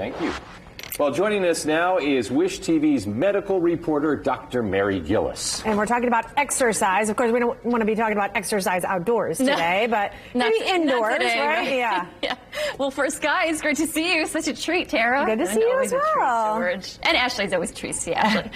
Thank you. Well, joining us now is Wish TV's medical reporter, Dr. Mary Gillis. And we're talking about exercise. Of course, we don't want to be talking about exercise outdoors today, but maybe indoors, today, right? Yeah. Well, first, guys, great to see you. Such a treat, Tara. Good to see you as well. George. And Ashley's always a treat to see Ashley.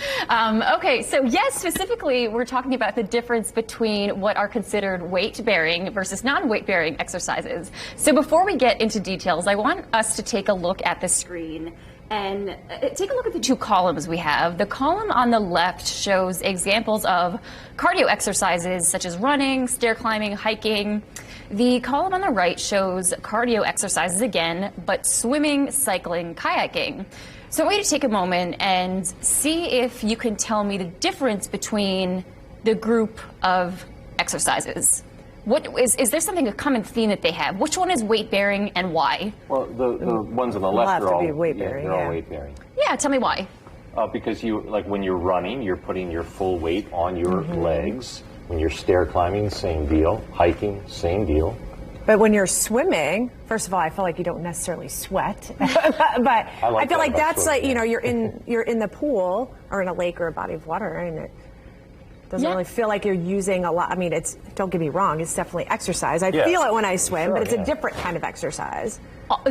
Okay, so yes, specifically, we're talking about the difference between what are considered weight-bearing versus non-weight-bearing exercises. So before we get into details, I want us to take a look at the screen and take a look at the two columns we have. The column on the left shows examples of cardio exercises such as running, stair climbing, hiking. The column on the right shows cardio exercises again, but swimming, cycling, kayaking. So I want you to take a moment and see if you can tell me the difference between the group of exercises. What is there something, a common theme that they have? Which one is weight-bearing and why? Well, the ones on the left are all weight-bearing. They're all weight-bearing. Yeah, tell me why. Because when you're running, you're putting your full weight on your legs. When you're stair climbing, same deal. Hiking, same deal. But when you're swimming, first of all, I feel like you don't necessarily sweat, but I feel like that's like, you know, you're in the pool or in a lake or a body of water, and it doesn't really feel like you're using a lot. I mean, don't get me wrong, it's definitely exercise. I feel it when I swim, but it's a different kind of exercise.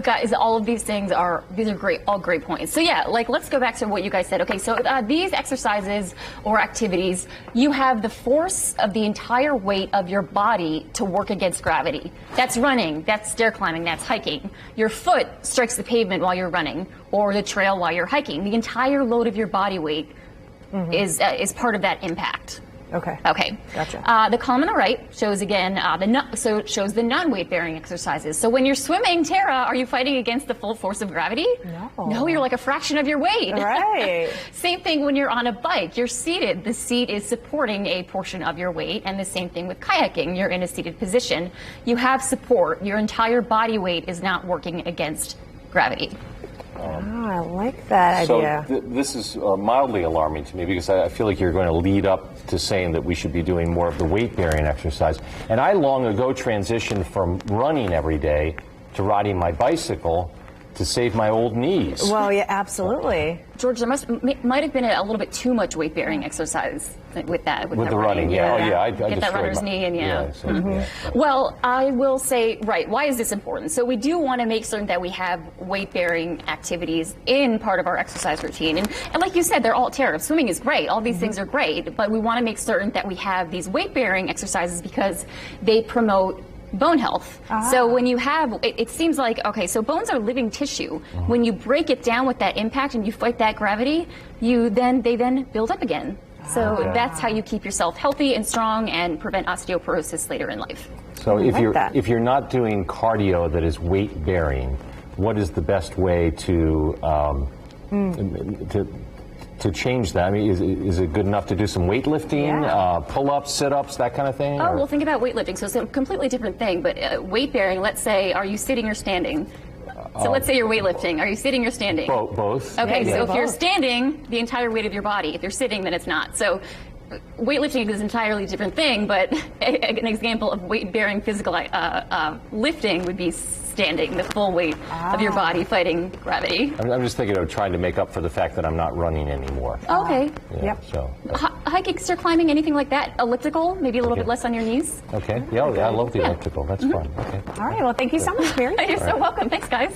Guys, all of these things are great, all great points. So yeah, like let's go back to what you guys said. Okay, so these exercises or activities, you have the force of the entire weight of your body to work against gravity. That's running, that's stair climbing, that's hiking. Your foot strikes the pavement while you're running or the trail while you're hiking. The entire load of your body weight is part of that impact. Okay. Okay. Gotcha. The column on the right shows again so it shows the non-weight-bearing exercises. So when you're swimming, Tara, are you fighting against the full force of gravity? No. No, you're like a fraction of your weight. Right. Same thing when you're on a bike. You're seated. The seat is supporting a portion of your weight, and the same thing with kayaking. You're in a seated position. You have support. Your entire body weight is not working against gravity. I like that idea. So this is mildly alarming to me because I feel like you're going to lead up to saying that we should be doing more of the weight-bearing exercise. And I long ago transitioned from running every day to riding my bicycle to save my old knees. Well, yeah, absolutely. George, there might have been a little bit too much weight-bearing exercise with that. With the running, yeah. Oh, yeah. I get that runner's knee, and so, Well, I will say, right, why is this important? So we do want to make certain that we have weight-bearing activities in part of our exercise routine. And like you said, they're all terrible. Swimming is great. All these things are great. But we want to make certain that we have these weight-bearing exercises because they promote bone health. So when you have, it seems like, okay, so bones are living tissue. When you break it down with that impact and you fight that gravity, they then build up again. So that's how you keep yourself healthy and strong and prevent osteoporosis later in life. So if you're not doing cardio that is weight bearing, what is the best way to change that? I mean, is it good enough to do some weightlifting, pull-ups, sit-ups, that kind of thing? Oh, well, think about weightlifting. So it's a completely different thing. But weight-bearing, let's say, are you sitting or standing? So let's say you're weightlifting. Are you sitting or standing? Both. Okay, so if you're standing, the entire weight of your body. If you're sitting, then it's not. So weightlifting is an entirely different thing, but an example of weight-bearing physical lifting would be standing, the full weight of your body fighting gravity. I'm just thinking of trying to make up for the fact that I'm not running anymore. Okay. So hiking, stair climbing, anything like that? Elliptical, maybe a little bit less on your knees? Okay. Yeah, I love the elliptical. That's fun. Okay. All right. Well, thank you so much, Mary. You're so welcome. Thanks, guys.